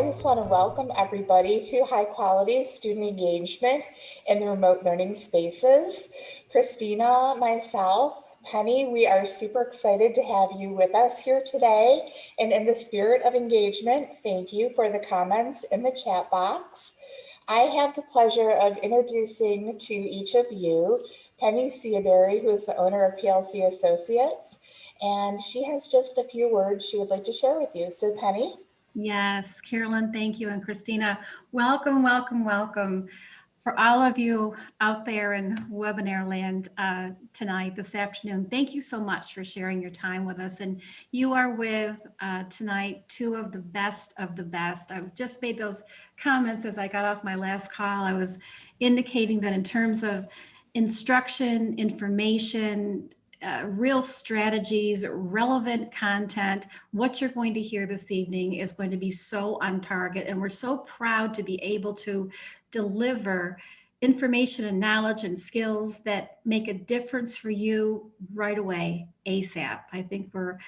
just want to welcome everybody to high quality student engagement in the remote learning spaces. Christina, myself, Penny, we are super excited to have you with us here today. And in the spirit of engagement, thank you for the comments in the chat box. I have the pleasure of introducing to each of you Penny Seaberry, who is the owner of PLC Associates, and she has just a few words she would like to share with you. So Penny? Yes, Carolyn, thank you. And Christina, welcome, welcome, welcome. For all of you out there in webinar land tonight, this afternoon, thank you so much for sharing your time with us. And you are with tonight two of the best of the best. I just made those comments as I got off my last call. I was indicating that in terms of instruction, information, real strategies, relevant content, what you're going to hear this evening is going to be so on target. And we're so proud to be able to deliver information and knowledge and skills that make a difference for you right away, ASAP. I think we're,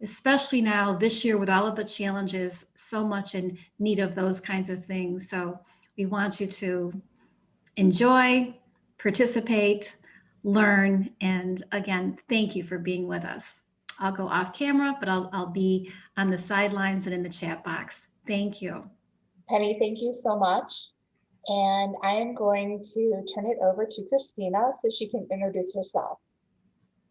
especially now this year with all of the challenges, so much in need of those kinds of things. So we want you to enjoy, participate, learn, and again, thank you for being with us. I'll go off camera, but I'll be on the sidelines and in the chat box. Thank you. Penny, thank you so much. And I am going to turn it over to Christina so she can introduce herself.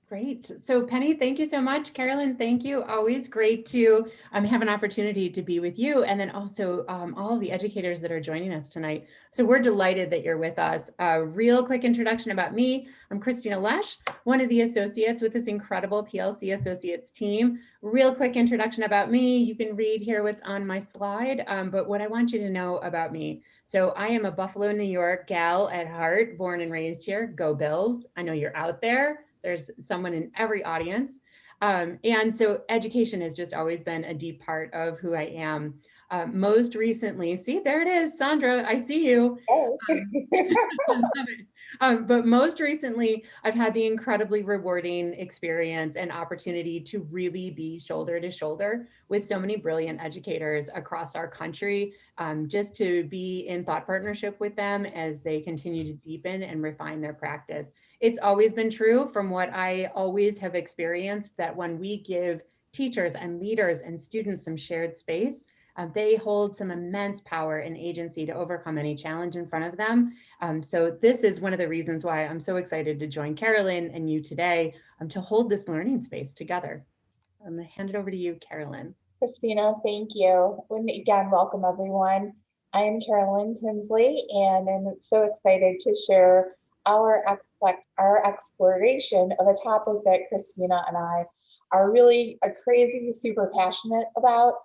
Great. So Penny, thank you so much. Carolyn, thank you. Always great to have an opportunity to be with you, and then also all of the educators that are joining us tonight. So we're delighted that you're with us. A real quick introduction about me. I'm Christina Lesh, one of the associates with this incredible PLC Associates team. Real quick introduction about me. You can read here what's on my slide, but what I want you to know about me. So I am a Buffalo, New York gal at heart, born and raised here. Go Bills. I know you're out there. There's someone in every audience. And so education has just always been a deep part of who I am. Most recently, see, there it is, Sandra, I see you. But most recently, I've had the incredibly rewarding experience and opportunity to really be shoulder to shoulder with so many brilliant educators across our country, just to be in thought partnership with them as they continue to deepen and refine their practice. It's always been true from what I always have experienced that when we give teachers and leaders and students some shared space, they hold some immense power and agency to overcome any challenge in front of them. So this is one of the reasons why I'm so excited to join Carolyn and you today to hold this learning space together. I'm going to hand it over to you, Carolyn. Christina, thank you. And again, welcome everyone. I am Carolyn Tinsley, and I'm so excited to share our exploration of a topic that Christina and I are really crazy, super passionate about: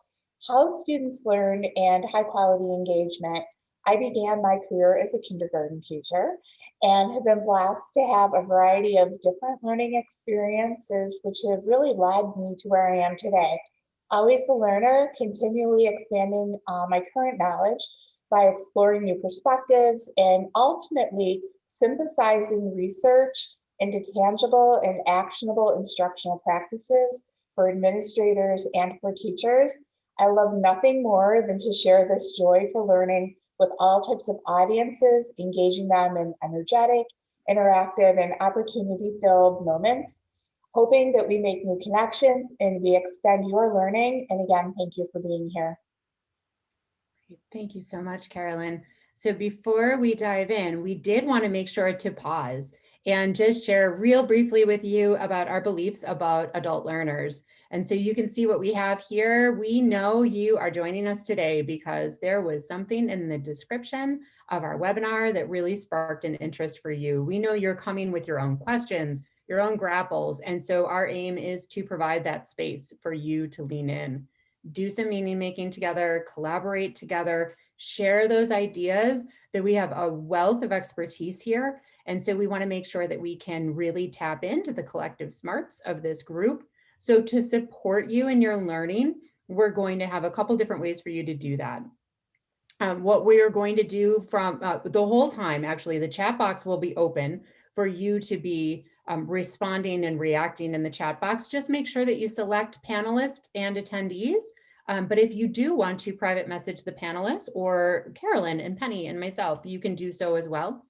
how students learn and high quality engagement. I began my career as a kindergarten teacher and have been blessed to have a variety of different learning experiences, which have really led me to where I am today. Always a learner, continually expanding my current knowledge by exploring new perspectives and ultimately synthesizing research into tangible and actionable instructional practices for administrators and for teachers. I love nothing more than to share this joy for learning with all types of audiences, engaging them in energetic, interactive, and opportunity-filled moments, hoping that we make new connections and we extend your learning. And again, thank you for being here. Thank you so much, Carolyn. So before we dive in, we did want to make sure to pause and just share real briefly with you about our beliefs about adult learners. And so you can see what we have here. We know you are joining us today because there was something in the description of our webinar that really sparked an interest for you. We know you're coming with your own questions, your own grapples. And so our aim is to provide that space for you to lean in, do some meaning making together, collaborate together, share those ideas that we have a wealth of expertise here. And so we want to make sure that we can really tap into the collective smarts of this group. So to support you in your learning, we're going to have a couple different ways for you to do that. What we are going to do from the whole time, actually, the chat box will be open for you to be responding and reacting in the chat box. Just make sure that you select panelists and attendees But if you do want to private message the panelists or Carolyn and Penny and myself, you can do so as well.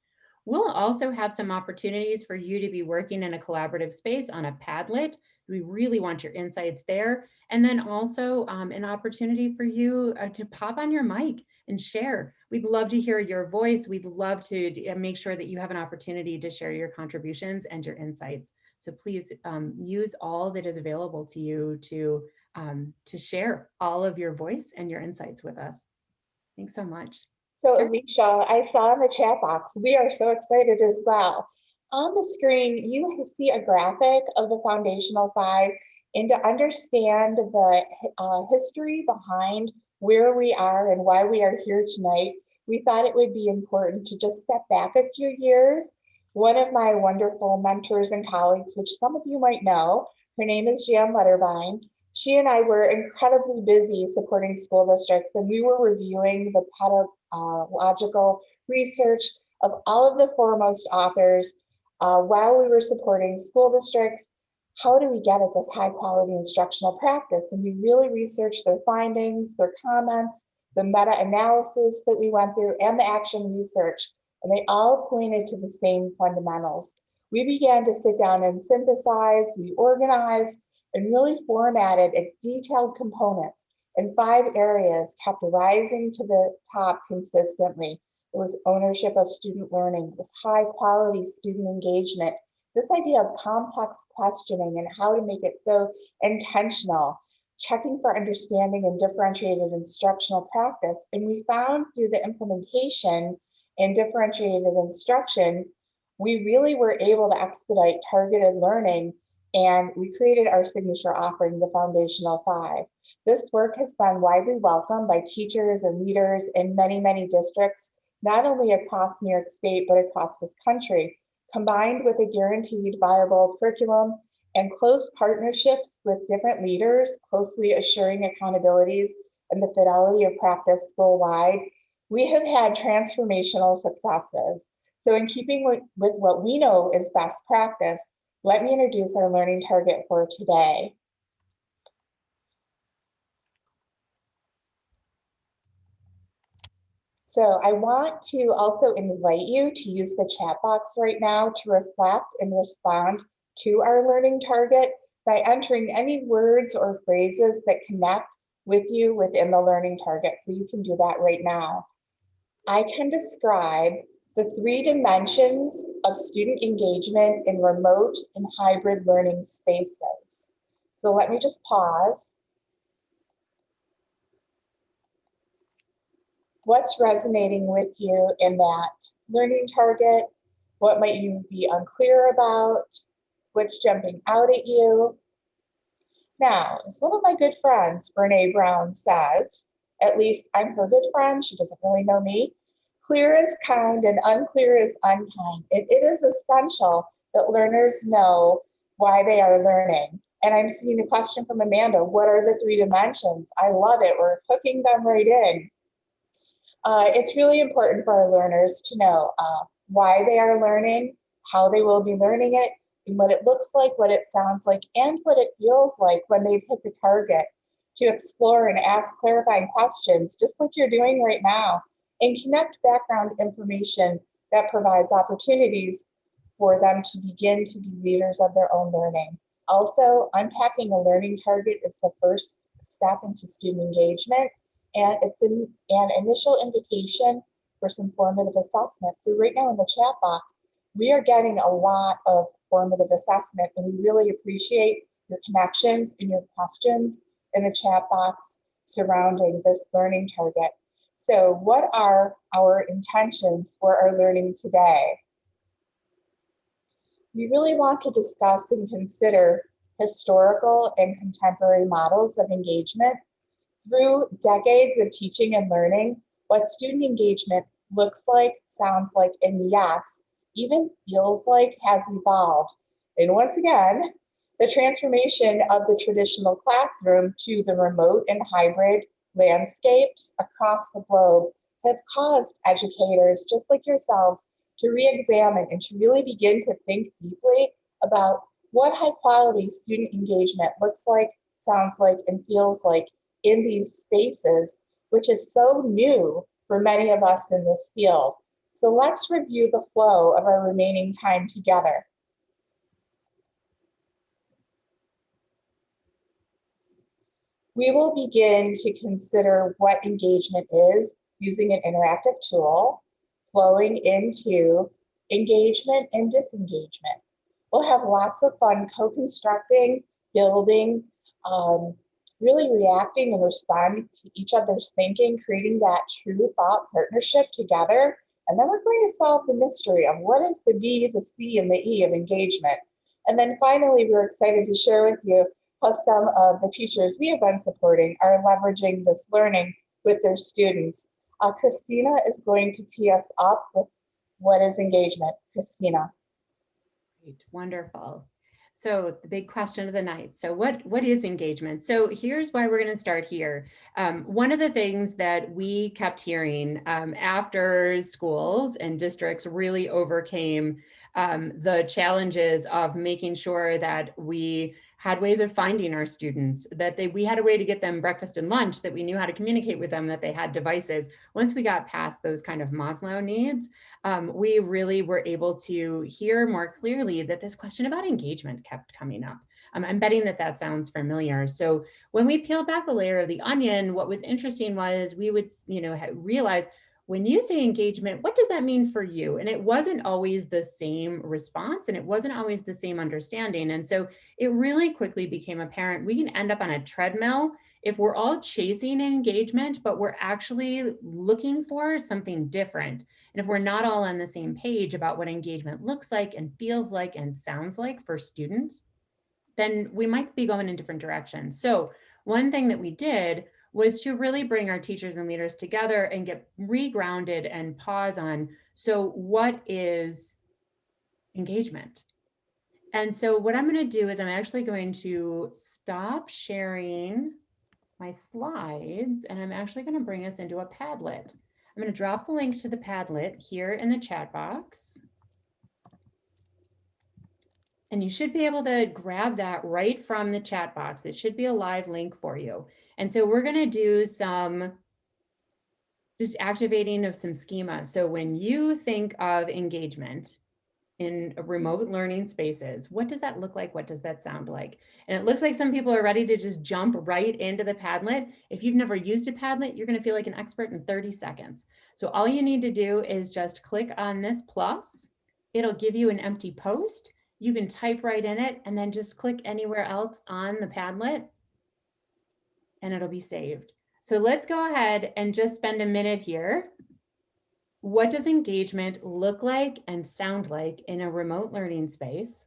We'll also have some opportunities for you to be working in a collaborative space on a Padlet. We really want your insights there. And then also an opportunity for you to pop on your mic and share. We'd love to hear your voice. We'd love to make sure that you have an opportunity to share your contributions and your insights. So please use all that is available to you to share all of your voice and your insights with us. Thanks so much. So Sure. Alicia, I saw in the chat box, we are so excited as well. On the screen, you see a graphic of the Foundational 5, and to understand the history behind where we are and why we are here tonight, we thought it would be important to just step back a few years. One of my wonderful mentors and colleagues, which some of you might know, her name is Jan Letterbein. She and I were incredibly busy supporting school districts, and we were reviewing the pedagogical research of all of the foremost authors while we were supporting school districts. How do we get at this high quality instructional practice? And we really researched their findings, their comments, the meta-analysis that we went through, and the action research. And they all pointed to the same fundamentals. We began to sit down and synthesize, we organized, and really formatted detailed components. And 5 areas kept rising to the top consistently. It was ownership of student learning, it was high quality student engagement, this idea of complex questioning and how to make it so intentional, checking for understanding and differentiated instructional practice. And we found through the implementation and differentiated instruction, we really were able to expedite targeted learning, and we created our signature offering, the Foundational 5. This work has been widely welcomed by teachers and leaders in many, many districts, not only across New York State, but across this country. Combined with a guaranteed viable curriculum and close partnerships with different leaders, closely assuring accountabilities and the fidelity of practice school-wide, we have had transformational successes. So in keeping with what we know is best practice, let me introduce our learning target for today. So I want to also invite you to use the chat box right now to reflect and respond to our learning target by entering any words or phrases that connect with you within the learning target. So you can do that right now. I can describe the 3 dimensions of student engagement in remote and hybrid learning spaces. So let me just pause. What's resonating with you in that learning target? What might you be unclear about? What's jumping out at you? Now, as one of my good friends, Brene Brown, says, at least I'm her good friend, she doesn't really know me, clear is kind and unclear is unkind. It is essential that learners know why they are learning. And I'm seeing a question from Amanda, what are the 3 dimensions? I love it, we're hooking them right in. It's really important for our learners to know why they are learning, how they will be learning it, and what it looks like, what it sounds like, and what it feels like when they've hit the target, to explore and ask clarifying questions, just like you're doing right now, and connect background information that provides opportunities for them to begin to be leaders of their own learning. Also, unpacking a learning target is the first step into student engagement, and it's an initial invitation for some formative assessment. So right now in the chat box, we are getting a lot of formative assessment, and we really appreciate your connections and your questions in the chat box surrounding this learning target. So what are our intentions for our learning today? We really want to discuss and consider historical and contemporary models of engagement. Through decades of teaching and learning, what student engagement looks like, sounds like, and yes, even feels like has evolved. And once again, the transformation of the traditional classroom to the remote and hybrid landscapes across the globe have caused educators just like yourselves to re-examine and to really begin to think deeply about what high quality student engagement looks like, sounds like, and feels like in these spaces, which is so new for many of us in this field. So let's review the flow of our remaining time together. We will begin to consider what engagement is using an interactive tool, flowing into engagement and disengagement. We'll have lots of fun co-constructing, building, really reacting and responding to each other's thinking, creating that true thought partnership together. And then we're going to solve the mystery of what is the B, the C, and the E of engagement. And then finally, we're excited to share with you how some of the teachers we have been supporting are leveraging this learning with their students. Christina is going to tee us up with what is engagement. Christina. Great, wonderful. So the big question of the night. So what is engagement? So here's why we're going to start here. One of the things that we kept hearing after schools and districts really overcame the challenges of making sure that we had ways of finding our students, that we had a way to get them breakfast and lunch, that we knew how to communicate with them, that they had devices. Once we got past those kind of Maslow needs, we really were able to hear more clearly that this question about engagement kept coming up. I'm betting that that sounds familiar. So when we peeled back the layer of the onion, what was interesting was we would, realize, when you say engagement, what does that mean for you? And it wasn't always the same response, and it wasn't always the same understanding. And so it really quickly became apparent we can end up on a treadmill if we're all chasing engagement, but we're actually looking for something different. And if we're not all on the same page about what engagement looks like and feels like and sounds like for students, then we might be going in different directions. So one thing that we did was to really bring our teachers and leaders together and get regrounded and pause on, so what is engagement? And so what I'm going to do is I'm actually going to stop sharing my slides, and I'm actually going to bring us into a Padlet. I'm going to drop the link to the Padlet here in the chat box. And you should be able to grab that right from the chat box. It should be a live link for you. And so we're going to do some just activating of some schema. So when you think of engagement in remote learning spaces, what does that look like? What does that sound like? And it looks like some people are ready to just jump right into the Padlet. If you've never used a Padlet, you're going to feel like an expert in 30 seconds. So all you need to do is just click on this plus. It'll give you an empty post. You can type right in it and then just click anywhere else on the Padlet and it'll be saved. So let's go ahead and just spend a minute here. What does engagement look like and sound like in a remote learning space?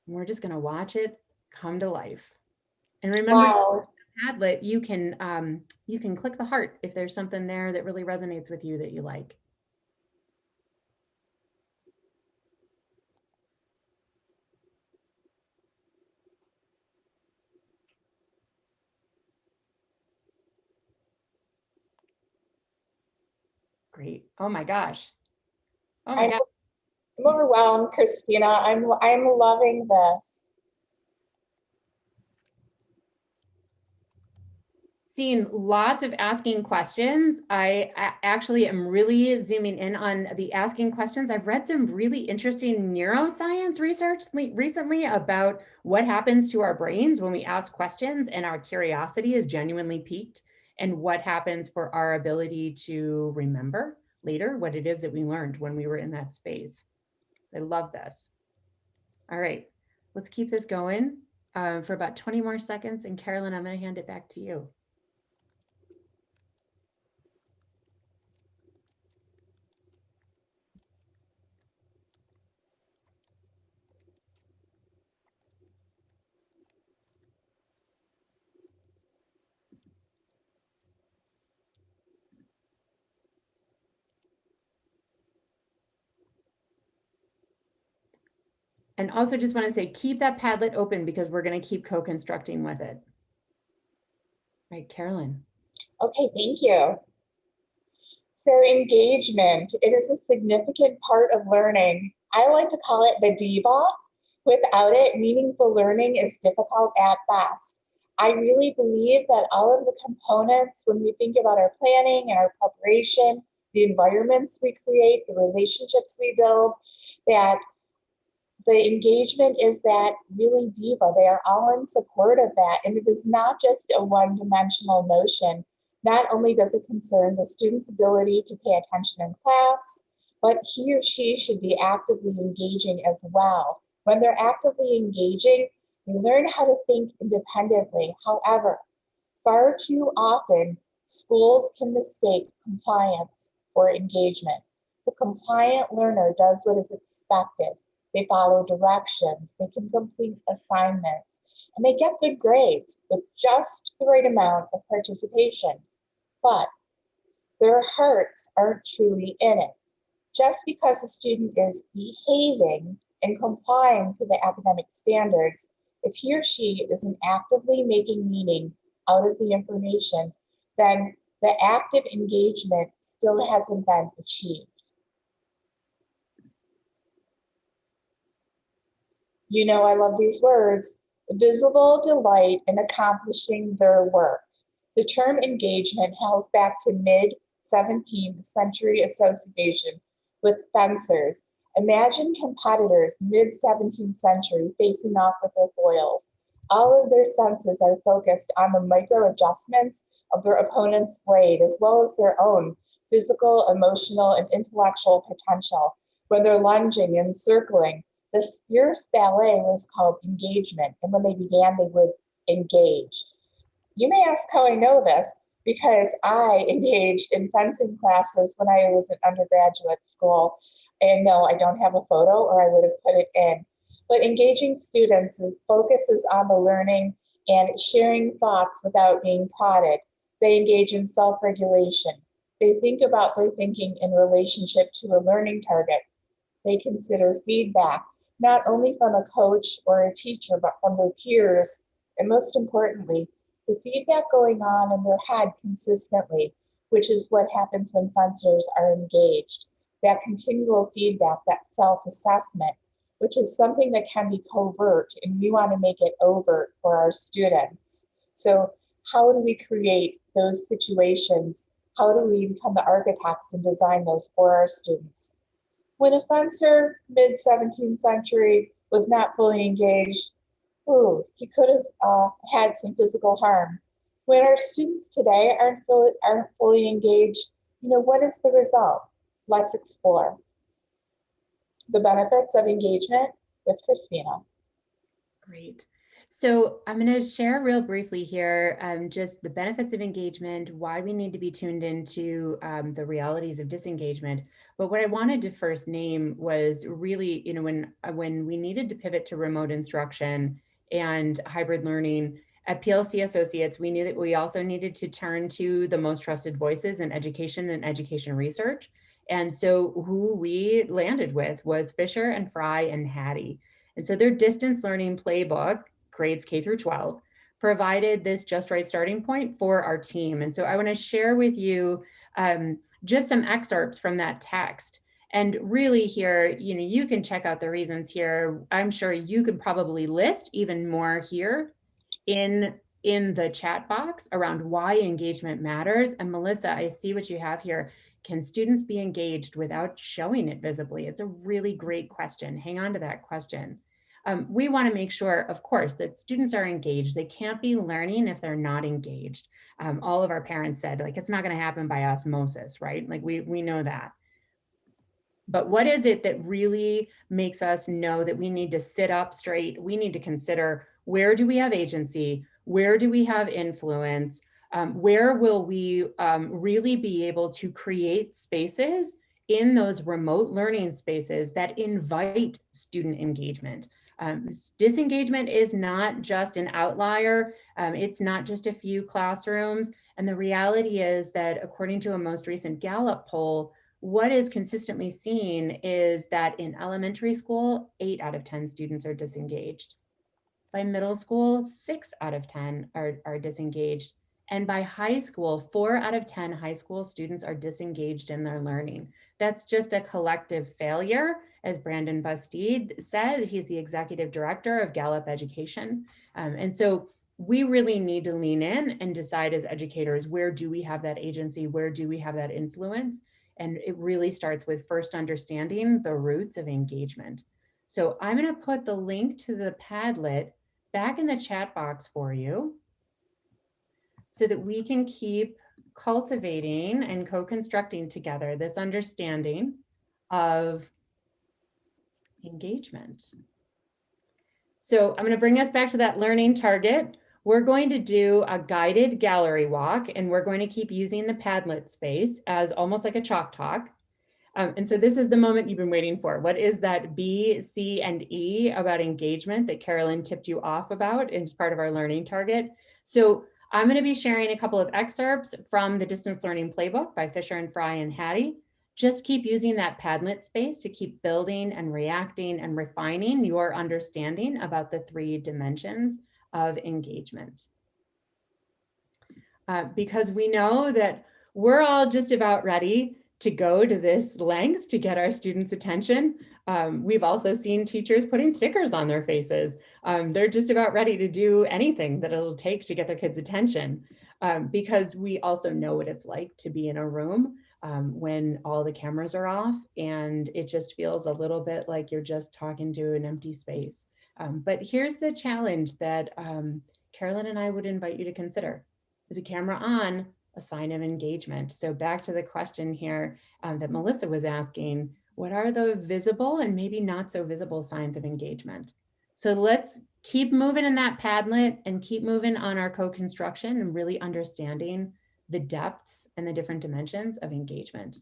We're just going to watch it come to life. And remember, Wow. Padlet, you can click the heart if there's something there that really resonates with you that you like. Great. Oh my gosh. Oh my gosh. I'm overwhelmed, Christina. I'm loving this. Seeing lots of asking questions. I actually am really zooming in on the asking questions. I've read some really interesting neuroscience research recently about what happens to our brains when we ask questions and our curiosity is genuinely piqued, and what happens for our ability to remember later what it is that we learned when we were in that space. I love this. All right, let's keep this going for about 20 more seconds. And Carolyn, I'm going to hand it back to you. And also just want to say, keep that Padlet open because we're going to keep co-constructing with it. Right, Carolyn. Okay, thank you. So engagement, it is a significant part of learning. I like to call it the diva. Without it, meaningful learning is difficult at best. I really believe that all of the components, when we think about our planning and our preparation, the environments we create, the relationships we build, that the engagement is that really diva. They are all in support of that. And it is not just a one-dimensional notion. Not only does it concern the student's ability to pay attention in class, but he or she should be actively engaging as well. When they're actively engaging, they learn how to think independently. However, far too often, schools can mistake compliance for engagement. The compliant learner does what is expected. They follow directions, they can complete assignments, and they get good grades with just the right amount of participation. But their hearts aren't truly in it. Just because a student is behaving and complying to the academic standards, if he or she isn't actively making meaning out of the information, then the active engagement still hasn't been achieved. You know, I love these words. Visible delight in accomplishing their work. The term engagement hails back to mid-17th century association with fencers. Imagine competitors mid-17th century facing off with their foils. All of their senses are focused on the micro adjustments of their opponent's blade, as well as their own physical, emotional, and intellectual potential. When they're lunging and circling, this fierce ballet was called engagement, and when they began, they would engage. You may ask how I know this, because I engaged in fencing classes when I was in undergraduate school. And no, I don't have a photo, or I would have put it in. But engaging students focuses on the learning and sharing thoughts without being prodded. They engage in self-regulation. They think about their thinking in relationship to a learning target. They consider feedback, not only from a coach or a teacher, but from their peers. And most importantly, the feedback going on in their head consistently, which is what happens when fencers are engaged. That continual feedback, that self-assessment, which is something that can be covert, and we want to make it overt for our students. So how do we create those situations? How do we become the architects and design those for our students? When a fencer mid-17th century was not fully engaged, he could have had some physical harm. When our students today aren't fully engaged, what is the result? Let's explore the benefits of engagement with Christina. Great. So I'm going to share real briefly here just the benefits of engagement, why we need to be tuned into the realities of disengagement. But what I wanted to first name was really, when we needed to pivot to remote instruction and hybrid learning at PLC Associates, we knew that we also needed to turn to the most trusted voices in education and education research. And so who we landed with was Fisher and Fry and Hattie. And so their distance learning playbook, grades K through 12, provided this just right starting point for our team. And so I want to share with you just some excerpts from that text. And really here, you can check out the reasons here. I'm sure you could probably list even more here in the chat box around why engagement matters. And Melissa, I see what you have here. Can students be engaged without showing it visibly? It's a really great question. Hang on to that question. We want to make sure, of course, that students are engaged. They can't be learning if they're not engaged. All of our parents said, it's not going to happen by osmosis, right? We know that. But what is it that really makes us know that we need to sit up straight? We need to consider, where do we have agency? Where do we have influence? Where will we really be able to create spaces in those remote learning spaces that invite student engagement? Disengagement is not just an outlier. It's not just a few classrooms. And the reality is that according to a most recent Gallup poll, what is consistently seen is that in elementary school, 8 out of 10 students are disengaged. By middle school, 6 out of 10 are disengaged. And by high school, 4 out of 10 high school students are disengaged in their learning. That's just a collective failure, as Brandon Bastide said. He's the executive director of Gallup Education. And so we really need to lean in and decide as educators, where do we have that agency? Where do we have that influence? And it really starts with first understanding the roots of engagement. So I'm going to put the link to the Padlet back in the chat box for you so that we can keep cultivating and co-constructing together this understanding of engagement. So I'm going to bring us back to that learning target. We're going to do a guided gallery walk, and we're going to keep using the Padlet space as almost like a chalk talk. And so this is the moment you've been waiting for. What is that B, C, and E about engagement that Carolyn tipped you off about as part of our learning target? So I'm going to be sharing a couple of excerpts from the Distance Learning Playbook by Fisher and Fry and Hattie. Just keep using that Padlet space to keep building and reacting and refining your understanding about the 3 dimensions of engagement. Because we know that we're all just about ready to go to this length to get our students' attention. We've also seen teachers putting stickers on their faces. They're just about ready to do anything that it'll take to get their kids' attention, because we also know what it's like to be in a room when all the cameras are off, and it just feels a little bit like you're just talking to an empty space. But here's the challenge that Carolyn and I would invite you to consider. Is a camera on a sign of engagement? So back to the question here that Melissa was asking, what are the visible and maybe not so visible signs of engagement? So let's keep moving in that Padlet and keep moving on our co-construction and really understanding the depths and the different dimensions of engagement.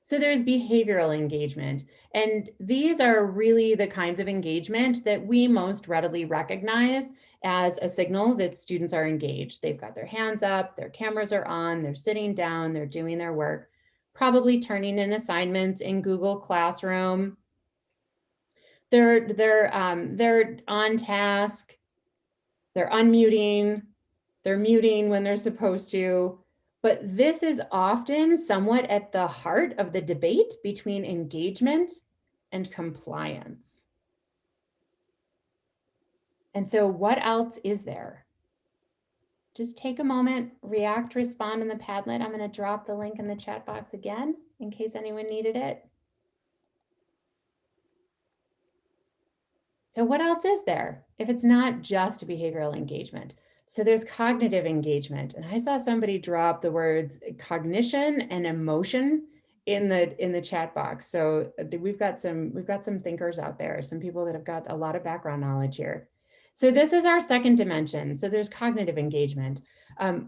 So there's behavioral engagement, and these are really the kinds of engagement that we most readily recognize as a signal that students are engaged. They've got their hands up, their cameras are on, they're sitting down, they're doing their work, probably turning in assignments in Google Classroom. They're on task, they're unmuting, they're muting when they're supposed to. But this is often somewhat at the heart of the debate between engagement and compliance. And so what else is there? Just take a moment, react, respond in the Padlet. I'm going to drop the link in the chat box again in case anyone needed it. So what else is there if it's not just behavioral engagement? So there's cognitive engagement, and I saw somebody drop the words cognition and emotion in the chat box. So we've got some thinkers out there, some people that have got a lot of background knowledge here. So this is our second dimension. So there's cognitive engagement.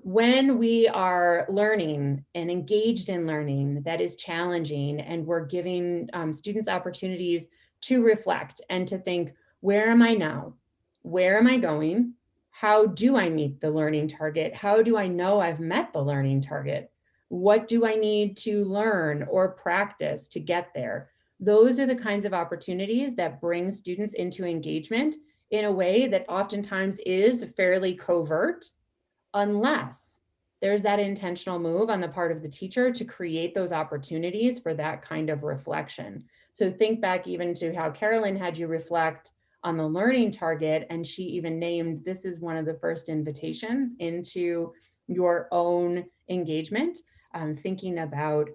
When we are learning and engaged in learning that is challenging, and we're giving students opportunities to reflect and to think, where am I now? Where am I going? How do I meet the learning target? How do I know I've met the learning target? What do I need to learn or practice to get there? Those are the kinds of opportunities that bring students into engagement in a way that oftentimes is fairly covert, unless there's that intentional move on the part of the teacher to create those opportunities for that kind of reflection. So think back even to how Carolyn had you reflect on the learning target, and she even named this is one of the first invitations into your own engagement, thinking about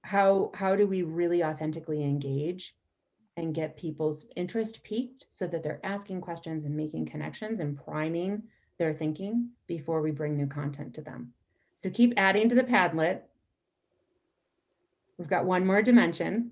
how do we really authentically engage and get people's interest piqued so that they're asking questions and making connections and priming their thinking before we bring new content to them. So keep adding to the Padlet. We've got one more dimension.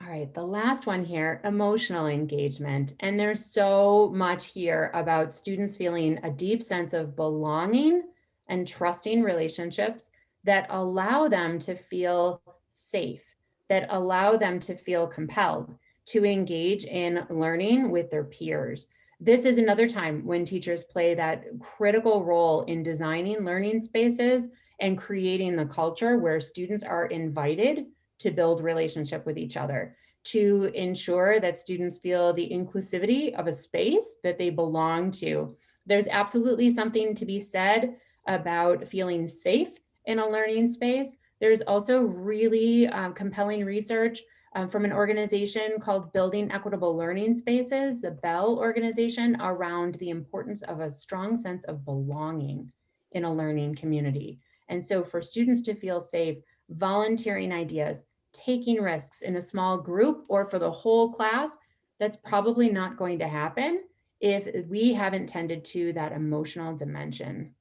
All right, the last one here, emotional engagement. And there's so much here about students feeling a deep sense of belonging and trusting relationships that allow them to feel safe, that allow them to feel compelled to engage in learning with their peers. This is another time when teachers play that critical role in designing learning spaces and creating the culture where students are invited to build relationship with each other, to ensure that students feel the inclusivity of a space that they belong to. There's absolutely something to be said about feeling safe in a learning space. There's also really compelling research from an organization called Building Equitable Learning Spaces, the BELL organization, around the importance of a strong sense of belonging in a learning community. And so for students to feel safe, volunteering ideas, taking risks in a small group or for the whole class, that's probably not going to happen if we haven't tended to that emotional dimension.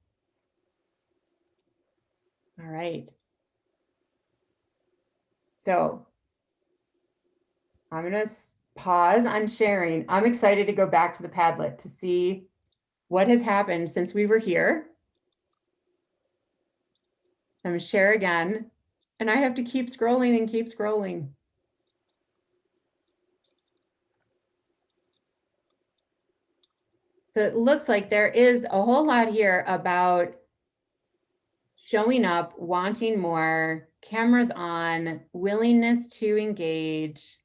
All right. So I'm going to pause on sharing. I'm excited to go back to the Padlet to see what has happened since we were here. I'm going to share again, and I have to keep scrolling and keep scrolling. So it looks like there is a whole lot here about showing up, wanting more, cameras on, willingness to engage.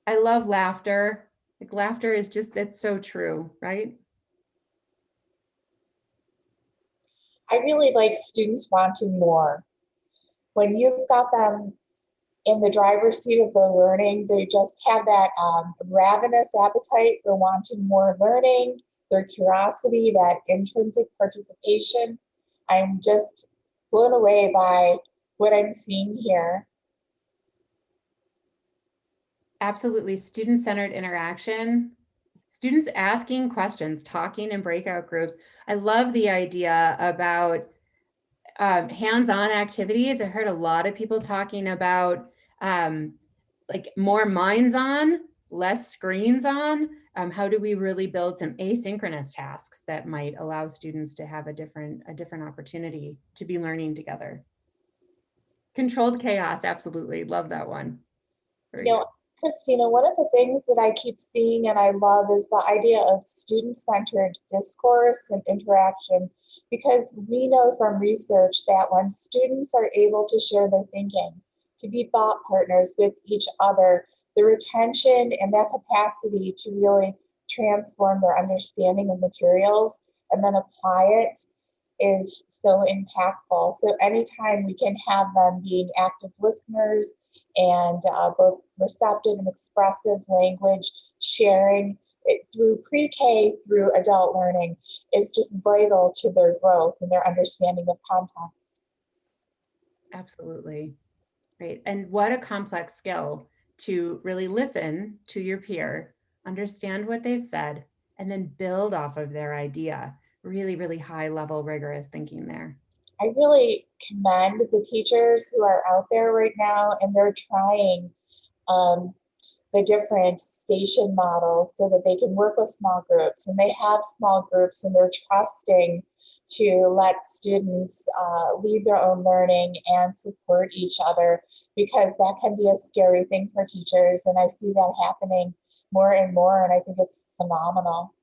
I love laughter. Like laughter is just, that's so true, right? I really like students wanting more. When you've got them in the driver's seat of their learning, they just have that ravenous appetite for wanting more learning, their curiosity, that intrinsic participation. I'm just blown away by what I'm seeing here. Absolutely, student-centered interaction. Students asking questions, talking in breakout groups. I love the idea about hands-on activities. I heard a lot of people talking about like more minds on, less screens on. How do we really build some asynchronous tasks that might allow students to have a different opportunity to be learning together? Controlled chaos, absolutely, love that one. Very good. Christina, one of the things that I keep seeing and I love is the idea of student-centered discourse and interaction, because we know from research that when students are able to share their thinking, to be thought partners with each other, the retention and that capacity to really transform their understanding of materials and then apply it is so impactful. So anytime we can have them being active listeners and both receptive and expressive language sharing it through pre-K through adult learning is just vital to their growth and their understanding of content. Absolutely. Right. And what a complex skill to really listen to your peer, understand what they've said, and then build off of their idea. Really, really high level, rigorous thinking there. I really commend the teachers who are out there right now and they're trying the different station models so that they can work with small groups, and they have small groups and they're trusting to let students lead their own learning and support each other, because that can be a scary thing for teachers, and I see that happening more and more, and I think it's phenomenal.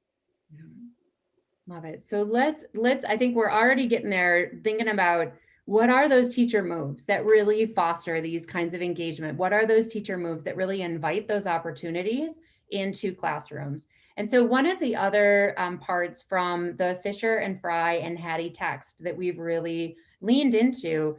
Love it. So let's, I think we're already getting there thinking about what are those teacher moves that really foster these kinds of engagement? What are those teacher moves that really invite those opportunities into classrooms? And so one of the other parts from the Fisher and Fry and Hattie text that we've really leaned into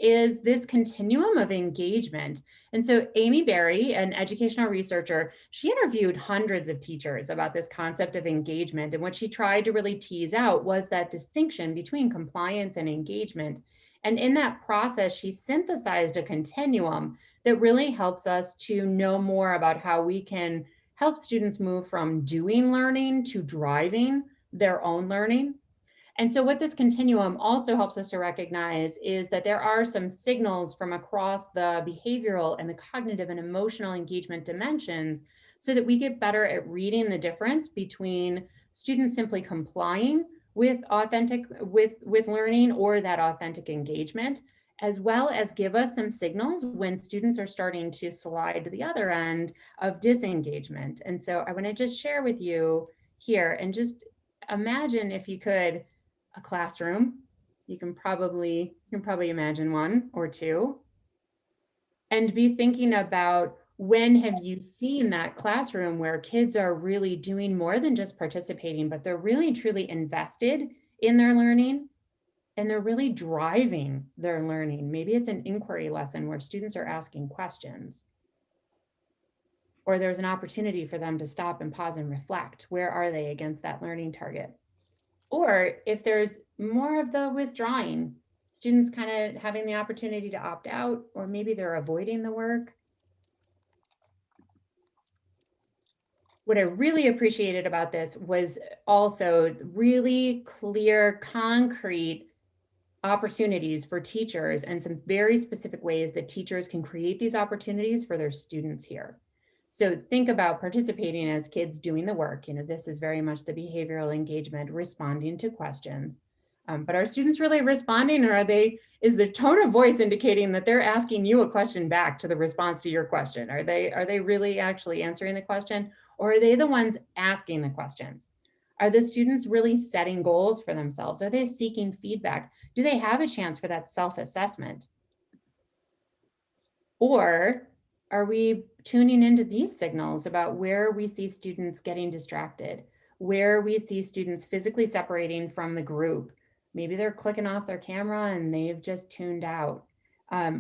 is this continuum of engagement. And so Amy Berry, an educational researcher, she interviewed hundreds of teachers about this concept of engagement. And what she tried to really tease out was that distinction between compliance and engagement. And in that process, she synthesized a continuum that really helps us to know more about how we can help students move from doing learning to driving their own learning. And so what this continuum also helps us to recognize is that there are some signals from across the behavioral and the cognitive and emotional engagement dimensions so that we get better at reading the difference between students simply complying with with learning or that authentic engagement, as well as give us some signals when students are starting to slide to the other end of disengagement. And so I want to just share with you here and just imagine, if you could, a classroom. You can probably imagine one or two, and be thinking about, when have you seen that classroom where kids are really doing more than just participating, but they're really truly invested in their learning and they're really driving their learning. Maybe it's an inquiry lesson where students are asking questions. or there's an opportunity for them to stop and pause and reflect. Where are they against that learning target? Or if there's more of the withdrawing, students kind of having the opportunity to opt out, or maybe they're avoiding the work. What I really appreciated about this was also really clear, concrete opportunities for teachers and some very specific ways that teachers can create these opportunities for their students here. So think about participating as kids doing the work. You know, this is very much the behavioral engagement, responding to questions. But are students really responding, or is the tone of voice indicating that they're asking you a question back to the response to your question? Are they really actually answering the question, or are they the ones asking the questions? Are the students really setting goals for themselves? Are they seeking feedback? Do they have a chance for that self-assessment? Or are we tuning into these signals about where we see students getting distracted, where we see students physically separating from the group? Maybe they're clicking off their camera and they've just tuned out,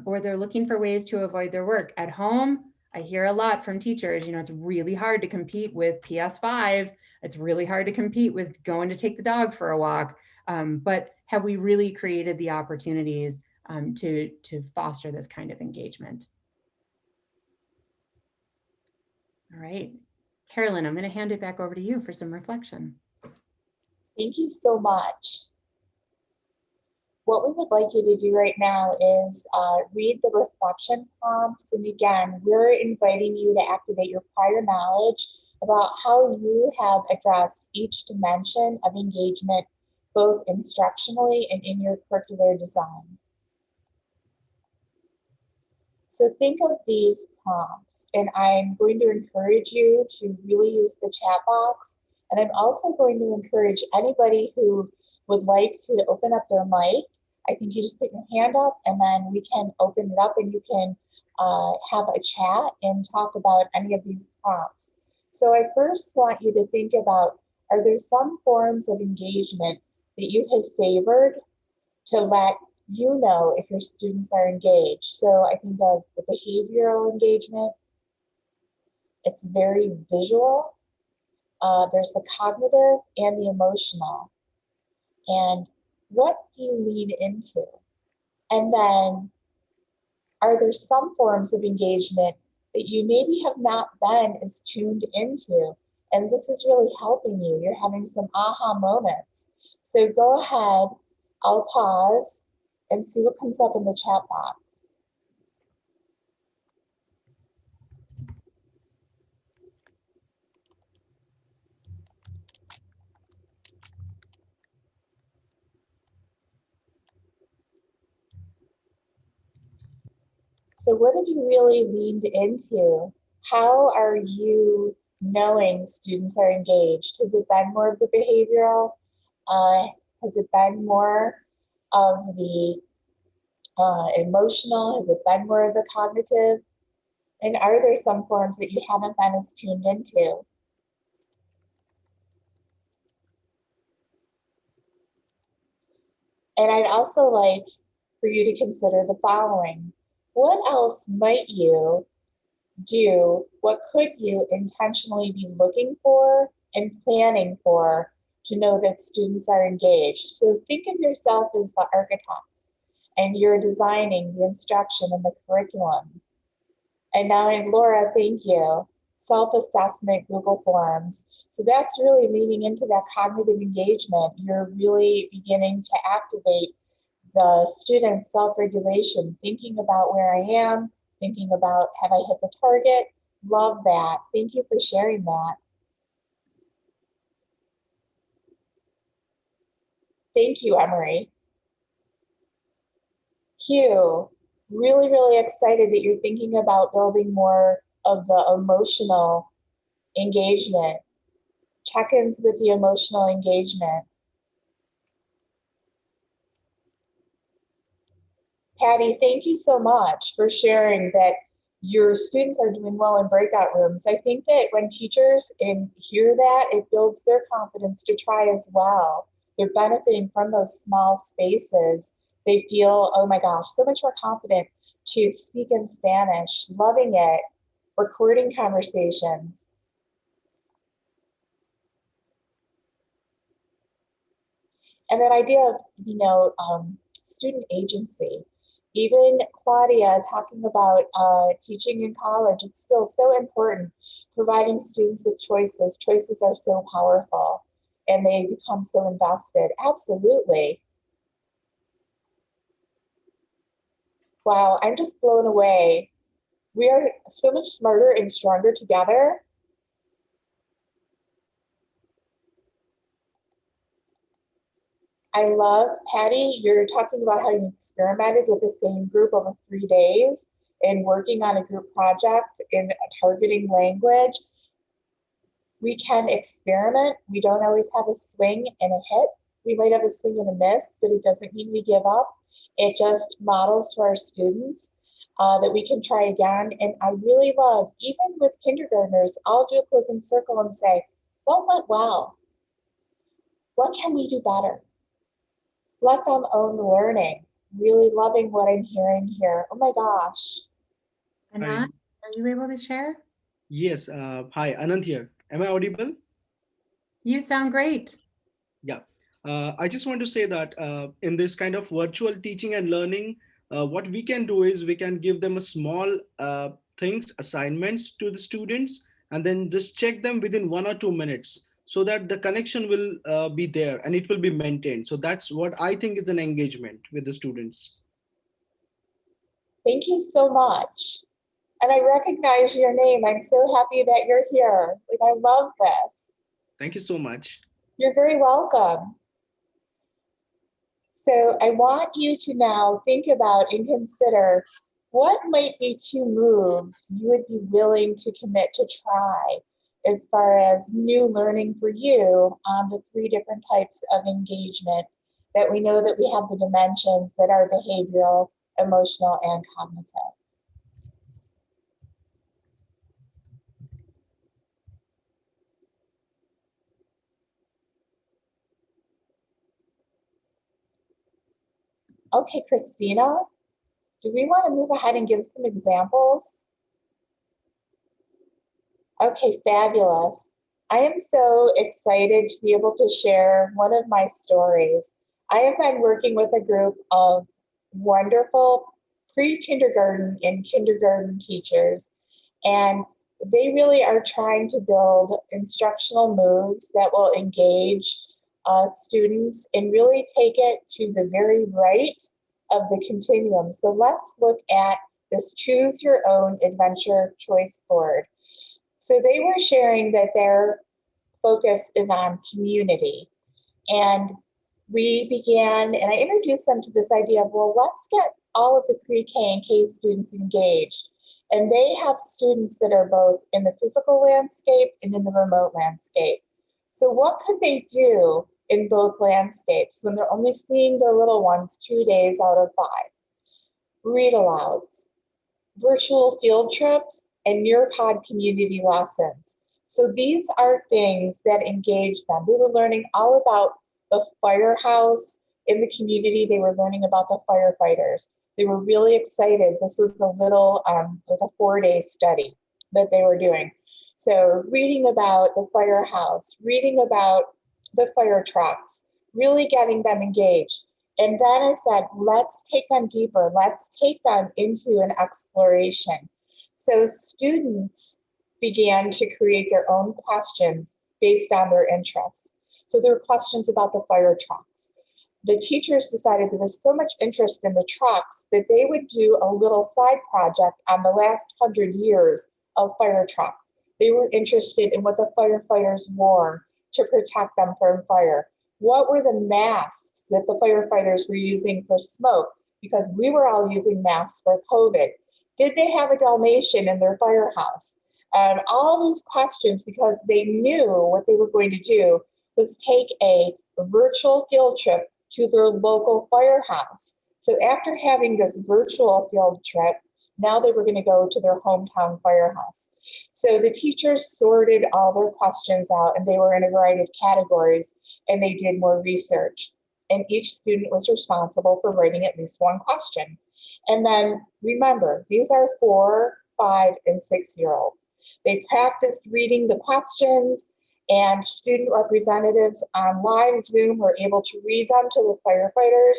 or they're looking for ways to avoid their work. At home, I hear a lot from teachers, you know, it's really hard to compete with PS5. It's really hard to compete with going to take the dog for a walk. But have we really created the opportunities to foster this kind of engagement? All right, Carolyn, I'm going to hand it back over to you for some reflection. Thank you so much. What we would like you to do right now is read the reflection prompts. And again, we're inviting you to activate your prior knowledge about how you have addressed each dimension of engagement, both instructionally and in your curricular design. So think of these prompts, and I'm going to encourage you to really use the chat box. And I'm also going to encourage anybody who would like to open up their mic. I think you just put your hand up and then we can open it up and you can have a chat and talk about any of these prompts. So I first want you to think about, are there some forms of engagement that you have favored to let you know if your students are engaged? So I think of the behavioral engagement. It's very visual. There's the cognitive and the emotional. And what do you lean into? And then, are there some forms of engagement that you maybe have not been as tuned into? And this is really helping you. You're having some aha moments. So go ahead, I'll pause and see what comes up in the chat box. So what have you really leaned into? How are you knowing students are engaged? Has it been more of the behavioral? Has it been more of the emotional? Has it been more of the cognitive? And are there some forms that you haven't been as tuned into? And I'd also like for you to consider the following. What else might you do? What could you intentionally be looking for and planning for to know that students are engaged? So think of yourself as the architects and you're designing the instruction and the curriculum. And now, Laura, thank you. Self-assessment, Google Forms. So that's really leaning into that cognitive engagement. You're really beginning to activate the student's self-regulation, thinking about where I am, thinking about, have I hit the target? Love that. Thank you for sharing that. Thank you, Emery. Q, really, really excited that you're thinking about building more of the emotional engagement, check-ins with the emotional engagement. Patty, thank you so much for sharing that your students are doing well in breakout rooms. I think that when teachers hear that, it builds their confidence to try as well. They're benefiting from those small spaces. They feel, oh my gosh, so much more confident to speak in Spanish, loving it. recording conversations. And that idea of, student agency. Even Claudia talking about teaching in college, it's still so important. Providing students with choices. Choices are so powerful and they become so invested. Absolutely. Wow, I'm just blown away. We are so much smarter and stronger together. I love, Patty, you're talking about how you experimented with the same group over 3 days and working on a group project in a targeting language. We can experiment. We don't always have a swing and a hit. We might have a swing and a miss, but it doesn't mean we give up. It just models to our students that we can try again. And I really love, even with kindergartners, I'll do a closing circle and say, what went well? What can we do better? Let them own the learning. Really loving what I'm hearing here. Oh my gosh. Anand, are you able to share? Yes. Hi, Anand here. Am I audible? You sound great. Yeah. I just want to say that in this kind of virtual teaching and learning, what we can do is we can give them a small things, assignments to the students, and then just check them within 1 or 2 minutes so that the connection will be there and it will be maintained. So that's what I think is an engagement with the students. Thank you so much. And I recognize your name. I'm so happy that you're here. Like, I love this. Thank you so much. You're very welcome. So I want you to now think about and consider what might be 2 moves you would be willing to commit to try as far as new learning for you on the 3 different types of engagement that we know that we have the dimensions that are behavioral, emotional, and cognitive. Okay, Christina, do we want to move ahead and give some examples? Okay, fabulous. I am so excited to be able to share one of my stories. I have been working with a group of wonderful pre-kindergarten and kindergarten teachers, and they really are trying to build instructional moves that will engage students and really take it to the very right of the continuum. So let's look at this choose your own adventure choice board. So they were sharing that their focus is on community. And we began, and I introduced them to this idea of, well, let's get all of the pre-K and K students engaged. And they have students that are both in the physical landscape and in the remote landscape. So what could they do in both landscapes when they're only seeing their little ones 2 days out of 5? Read alouds, virtual field trips, and Nearpod community lessons. So these are things that engage them. They were learning all about the firehouse in the community. They were learning about the firefighters. They were really excited. This was a little, like a 4-day study that they were doing. So reading about the firehouse, reading about the fire trucks, really getting them engaged. And then I said, let's take them deeper. Let's take them into an exploration. So students began to create their own questions based on their interests. So there were questions about the fire trucks. The teachers decided there was so much interest in the trucks that they would do a little side project on the last 100 years of fire trucks. They were interested in what the firefighters wore to protect them from fire. What were the masks that the firefighters were using for smoke? Because we were all using masks for COVID. Did they have a Dalmatian in their firehouse? All these questions, because they knew what they were going to do was take a virtual field trip to their local firehouse. So after having this virtual field trip, now they were going to go to their hometown firehouse. So the teachers sorted all their questions out, and they were in a variety of categories, and they did more research. And each student was responsible for writing at least one question. And then remember, these are for 5, and 6-year-olds. They practiced reading the questions, and student representatives on live Zoom were able to read them to the firefighters,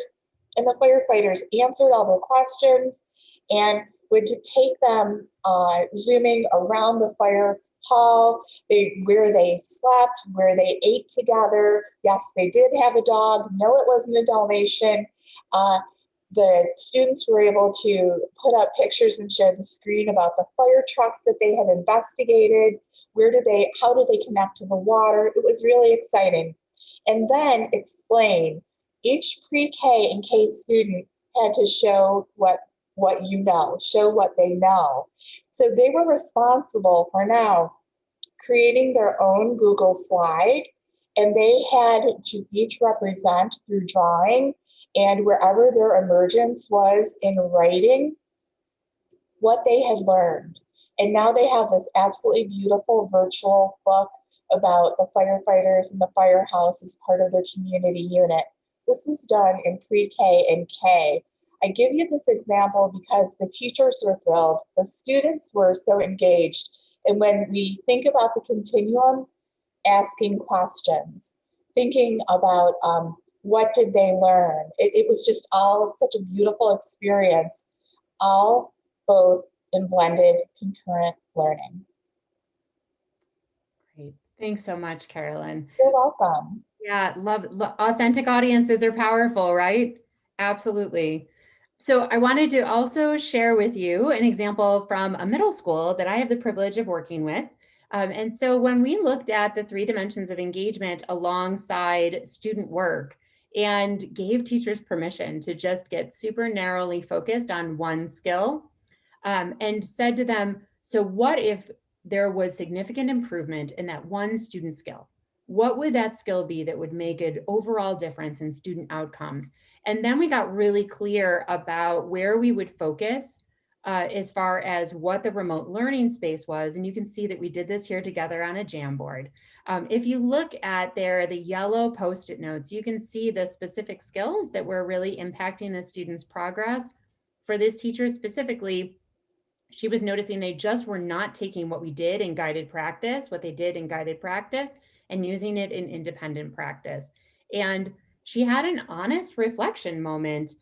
and the firefighters answered all their questions and would take them zooming around the fire hall, where they slept, where they ate together. Yes, they did have a dog. No, it wasn't a Dalmatian. The students were able to put up pictures and share the screen about the fire trucks that they had investigated. How did they connect to the water? It was really exciting. And then explain. Each pre-K and K student had to show what you know, show what they know. So they were responsible for now creating their own Google slide, and they had to each represent through drawing and wherever their emergence was in writing what they had learned. And now they have this absolutely beautiful virtual book about the firefighters and the firehouse as part of their community unit. This was done in pre-K and K. I give you this example because the teachers were thrilled, the students were so engaged. And when we think about the continuum, asking questions, thinking about what did they learn? It was just all such a beautiful experience, all both in blended concurrent learning. Great. Thanks so much, Carolyn. You're welcome. Yeah, authentic audiences are powerful, right? Absolutely. So I wanted to also share with you an example from a middle school that I have the privilege of working with. And so when we looked at the 3 dimensions of engagement alongside student work and gave teachers permission to just get super narrowly focused on one skill, and said to them, so what if there was significant improvement in that one student skill? What would that skill be that would make an overall difference in student outcomes? And then we got really clear about where we would focus as far as what the remote learning space was. And you can see that we did this here together on a Jamboard. If you look at the yellow Post-it notes, you can see the specific skills that were really impacting the students' progress. For this teacher specifically, she was noticing they just were not taking what they did in guided practice, and using it in independent practice. And she had an honest reflection moment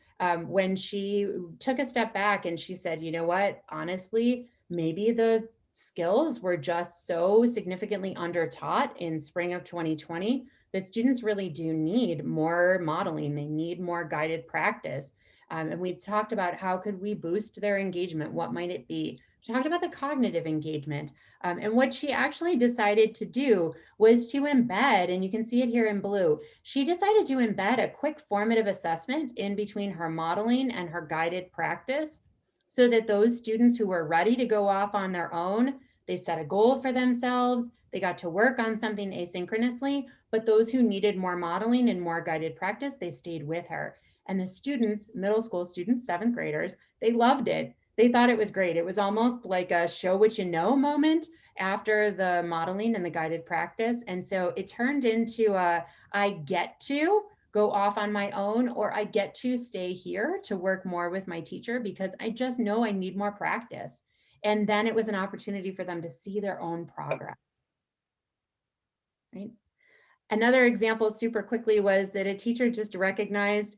when she took a step back and she said, you know what, honestly, maybe the skills were just so significantly under-taught in spring of 2020 that students really do need more modeling. They need more guided practice. And we talked about how could we boost their engagement? What might it be? We talked about the cognitive engagement. And what she actually decided to do was to embed, and you can see it here in blue, she decided to embed a quick formative assessment in between her modeling and her guided practice so that those students who were ready to go off on their own, they set a goal for themselves, they got to work on something asynchronously, but those who needed more modeling and more guided practice, they stayed with her. And the students, middle school students, 7th graders, they loved it. They thought it was great. It was almost like a show what you know moment after the modeling and the guided practice. And so it turned into I get to go off on my own, or I get to stay here to work more with my teacher because I just know I need more practice. And then it was an opportunity for them to see their own progress. Right? Another example super quickly was that a teacher just recognized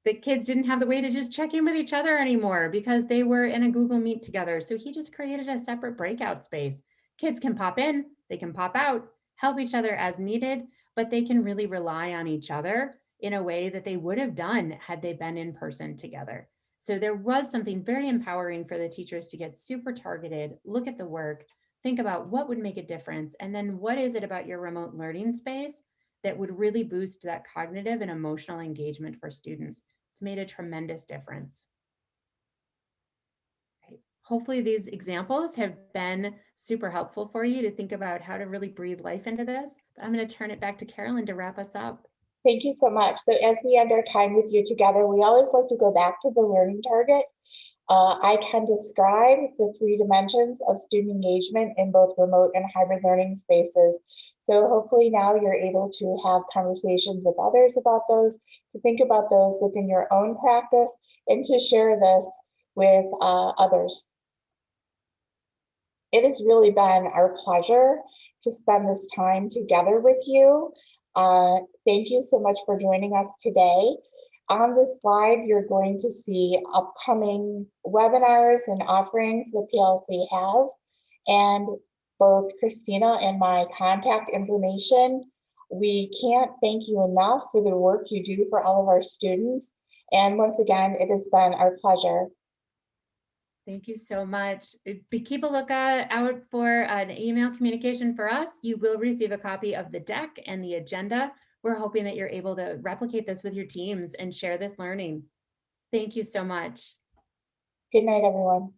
that kids didn't have the way to just check in with each other anymore because they were in a Google Meet together. So he just created a separate breakout space. Kids can pop in, they can pop out, help each other as needed, but they can really rely on each other in a way that they would have done had they been in person together. So there was something very empowering for the teachers to get super targeted, look at the work, think about what would make a difference, and then what is it about your remote learning space that would really boost that cognitive and emotional engagement for students. It's made a tremendous difference. Right. Hopefully these examples have been super helpful for you to think about how to really breathe life into this. But I'm going to turn it back to Carolyn to wrap us up. Thank you so much. So as we end our time with you together, we always like to go back to the learning target. I can describe the 3 dimensions of student engagement in both remote and hybrid learning spaces. So hopefully now you're able to have conversations with others about those, to think about those within your own practice, and to share this with others. It has really been our pleasure to spend this time together with you. Thank you so much for joining us today. On this slide, you're going to see upcoming webinars and offerings the PLC has, and both Christina and my contact information. We can't thank you enough for the work you do for all of our students. And once again, it has been our pleasure. Thank you so much. Keep a lookout out for an email communication for us. You will receive a copy of the deck and the agenda. We're hoping that you're able to replicate this with your teams and share this learning. Thank you so much. Good night, everyone.